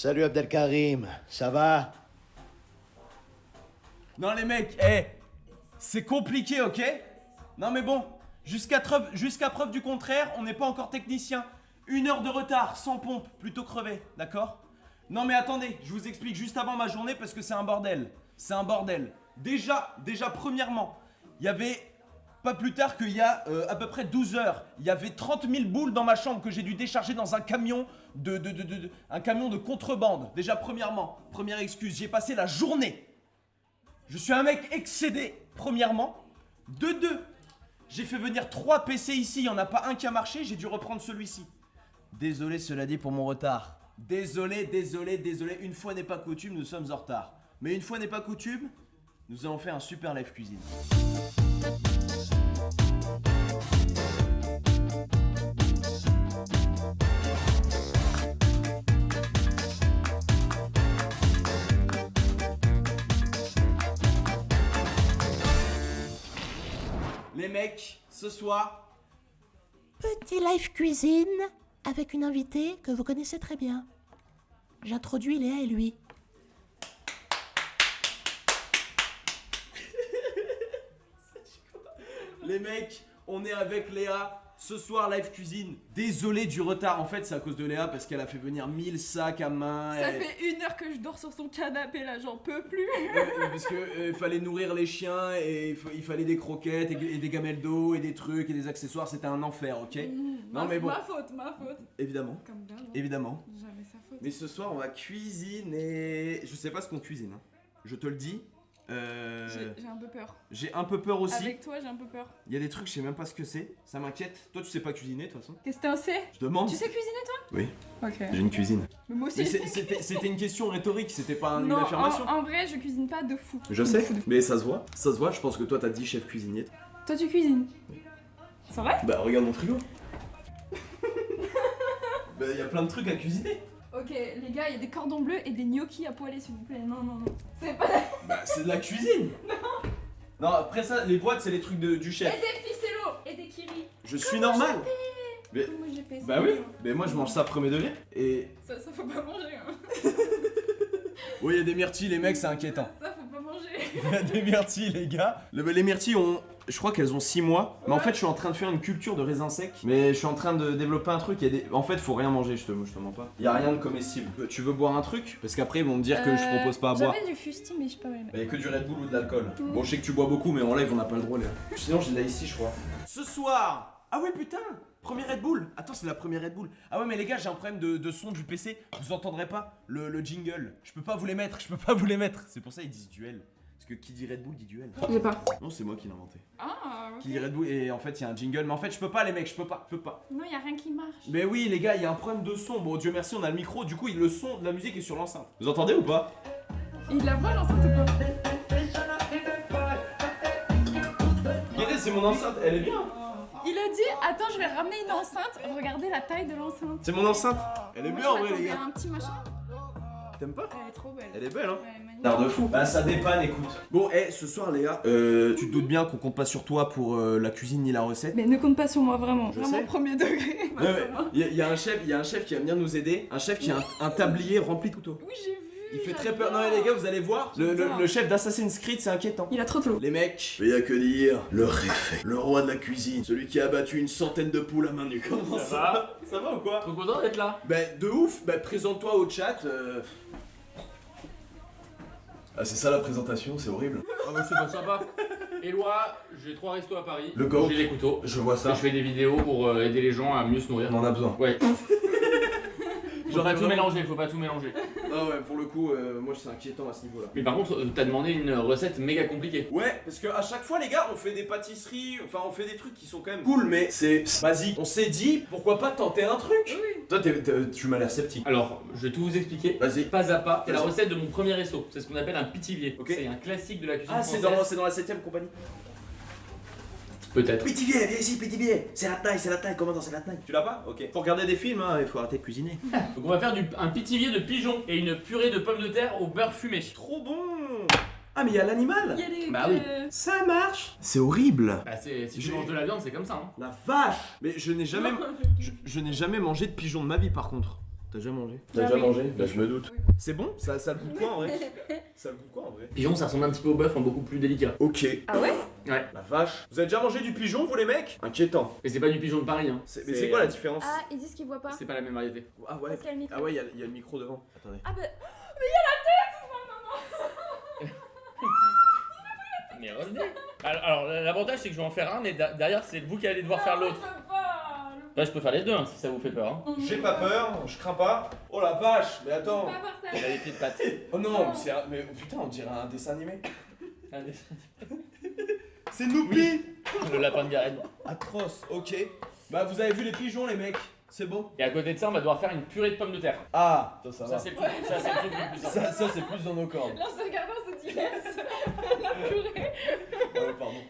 Salut Abdelkarim, ça va? Non les mecs, c'est compliqué, ok? Non mais bon, jusqu'à preuve du contraire, on n'est pas encore technicien. 1 heure de retard, sans pompe, plutôt crevé, d'accord? Non mais attendez, je vous explique juste avant ma journée parce que c'est un bordel. C'est un bordel. Déjà, premièrement, il y avait, pas plus tard qu'il y a à peu près 12 heures, il y avait 30 000 boules dans ma chambre que j'ai dû décharger dans un camion un camion de contrebande. Déjà premièrement, première excuse, j'ai passé la journée. Je suis un mec excédé, premièrement. De deux, j'ai fait venir 3 PC ici, il n'y en a pas un qui a marché, j'ai dû reprendre celui-ci. Désolé cela dit pour mon retard. Désolé. Une fois n'est pas coutume, nous sommes en retard. Mais une fois n'est pas coutume, nous allons faire un super live cuisine. Les mecs, ce soir, Petit live cuisine avec une invitée que vous connaissez très bien. J'introduis Léa et lui. les mecs, on est avec Léa. Ce soir, live cuisine. Désolé du retard. En fait, c'est à cause de Léa parce qu'elle a fait venir 1000 sacs à main. Ça fait 1 heure que je dors sur son canapé là, j'en peux plus. Parce que fallait nourrir les chiens et il fallait des croquettes et des gamelles d'eau et des trucs et des accessoires. C'était un enfer, ok? Non mais bon. Ma faute. Évidemment. Comme d'hab. hein. Évidemment. Jamais sa faute. Mais ce soir, on va cuisiner. Je sais pas ce qu'on cuisine. Hein. Je te le dis. J'ai un peu peur. J'ai un peu peur aussi. Avec toi, j'ai un peu peur. Il y a des trucs, je sais même pas ce que c'est. Ça m'inquiète. Toi, tu sais pas cuisiner de toute façon. Qu'est-ce que t'en sais? Je demande. Tu sais cuisiner toi? Oui, Ok. j'ai une cuisine. Mais moi Mais aussi. c'était une question rhétorique, c'était pas une Non, affirmation. en vrai, je cuisine pas de fou. Je sais, mais ça se voit. Ça se voit, je pense que toi, t'as dit chef cuisinier. Toi, tu cuisines? C'est vrai? Bah, regarde mon frigo. Bah, y a plein de trucs à cuisiner. Ok, les gars, il y a des cordons bleus et des gnocchis à poêler, s'il vous plaît. Non. C'est pas. Bah, c'est de la cuisine. Non, après ça, les boîtes, c'est les trucs du Et chef. des ficello et des kiri. Je suis normal. Mais- Comment j'ai fait ça? Bah oui, mais moi je mange ça premier degré. Et. Ça faut pas manger. Hein. Oui, il y a des myrtilles, les mecs, c'est inquiétant. Ça faut pas manger. Il y a des myrtilles, les gars. Les myrtilles ont. Je crois qu'elles ont 6 mois. Mais en fait, je suis en train de faire une culture de raisins secs. Mais je suis en train de développer un truc. En fait, faut rien manger, je te mens pas. Il y a rien de comestible. Tu veux boire un truc? Parce qu'après, ils vont me dire que je propose pas à boire. J'avais du fusti, mais je sais pas où il est. Il y a que du Red Bull ou de l'alcool. Bon, je sais que tu bois beaucoup, mais en live, on n'a pas le droit, là. Sinon, j'ai de là ici, je crois. Ce soir! Ah ouais, putain! Premier Red Bull! Attends, c'est la première Red Bull. Ah ouais, mais les gars, j'ai un problème de son du PC. Vous entendrez pas le jingle. Je peux pas vous les mettre, C'est pour ça ils disent duel. Parce que qui dit Red Bull dit duel. J'ai pas. Non, c'est moi qui l'ai inventé. Ah, ok. Qui dit Red Bull, et en fait, il y a un jingle. Mais en fait, je peux pas, les mecs, je peux pas. Non, y a rien qui marche. Mais oui, les gars, il y a un problème de son. Bon, Dieu merci, on a le micro. Du coup, le son de la musique est sur l'enceinte. Vous entendez ou pas? Il la voit l'enceinte ou pas? Regardez, c'est mon enceinte, elle est bien. Il a dit, attends, je vais ramener une enceinte. Regardez la taille de l'enceinte. C'est mon enceinte. Elle est Moi, bien en je vrai, les m'attendais à gars. un petit machin. T'aimes pas? Elle est trop belle. Elle est belle, hein? Ouais, magnifique. D'art de fou. Bah ça dépanne, écoute. Bon, ce soir Léa, tu te doutes bien qu'on compte pas sur toi pour la cuisine ni la recette. Mais ne compte pas sur moi, vraiment. Je Vraiment sais. premier degré. Bah, Ouais, ça ouais. va. Il y a un chef qui va venir nous aider. Un chef qui a un tablier rempli de couteaux. Oui, j'ai vu. Il fait très j'adore. peur. Non mais les gars, vous allez voir. J'adore. Le chef d'Assassin's Creed, c'est inquiétant. Il a trop de flow. Les mecs, il y a que dire. Le réfet, le roi de la cuisine, celui qui a abattu une centaine de poules à main nue. Comment ça va? Ça va ou quoi? Trop content d'être là. Bah de ouf. Bah présente-toi au chat. Ah c'est ça la présentation, c'est horrible. Ah bah c'est pas sympa. Éloi, j'ai 3 restos à Paris. Le goat. J'ai des couteaux. Je vois Et ça. je fais des vidéos pour aider les gens à mieux se nourrir. On en a besoin. Ouais. Faut J'en ai pas tout vraiment- mélanger, faut pas tout mélanger. Ah ouais, pour le coup, moi c'est inquiétant à ce niveau-là. Mais par contre, t'as demandé une recette méga compliquée. Ouais, parce que à chaque fois, les gars, on fait des pâtisseries, enfin, on fait des trucs qui sont quand même cool, mais c'est basique. On s'est dit, pourquoi pas tenter un truc? Oui. Toi, tu m'as l'air sceptique. Alors, je vais tout vous expliquer. Vas-y. Pas à pas, c'est la Vas-y. recette de mon premier resto. C'est ce qu'on appelle un pitivier. Ok. C'est un classique de la cuisine Ah, c'est française. dans la 7ème compagnie. Peut-être. Pétivier, viens ici, Pétivier. C'est la taille, commandant, c'est la taille. Tu l'as pas? Ok. Faut regarder des films, hein, il faut arrêter de cuisiner. Donc on va faire un pitivier de pigeon et une purée de pommes de terre au beurre fumé. Trop bon! Ah, mais il y a l'animal! Il y a des. Bah oui. Ça marche! C'est horrible! Bah si tu manges de la viande, c'est comme ça. Hein. La vache! Mais je n'ai jamais. Je n'ai jamais mangé de pigeon de ma vie par contre. T'as déjà mangé? T'as déjà mangé? Bah je me doute. C'est bon? Ça a le goût de quoi en vrai? Ça a le goût de quoi en vrai? Pigeon, ça ressemble un petit peu au bœuf en beaucoup plus délicat. Ok. Ah ouais? Ouais. La vache. Vous avez déjà mangé du pigeon vous les mecs? Inquiétant. Et c'est pas du pigeon de Paris, hein. Mais c'est quoi la différence? Ah, ils disent qu'ils voient pas. C'est pas la même variété. Ah ouais. Parce qu'il y a le micro. Ah ouais, il y a le micro devant. Attendez. Ah bah. Mais revenez. Alors l'avantage c'est que je vais en faire un, mais derrière c'est vous qui allez devoir faire l'autre. Là je peux faire les deux hein, si ça vous fait peur. Hein. J'ai pas peur, je crains pas. Oh la vache, mais attends. Pas par terre. Il a des pieds de patte. Oh non, mais putain, on dirait un dessin animé. Allez. C'est Noupi. Le lapin de Garenne. Atroce, ok. Bah vous avez vu les pigeons les mecs, c'est bon. Et à côté de ça on va devoir faire une purée de pommes de terre. Ah, ça Ça va. c'est le truc le plus simple. Ça c'est plus dans nos cordes. Là, on se regardant, on se dit yes. La purée. Ouais, pardon.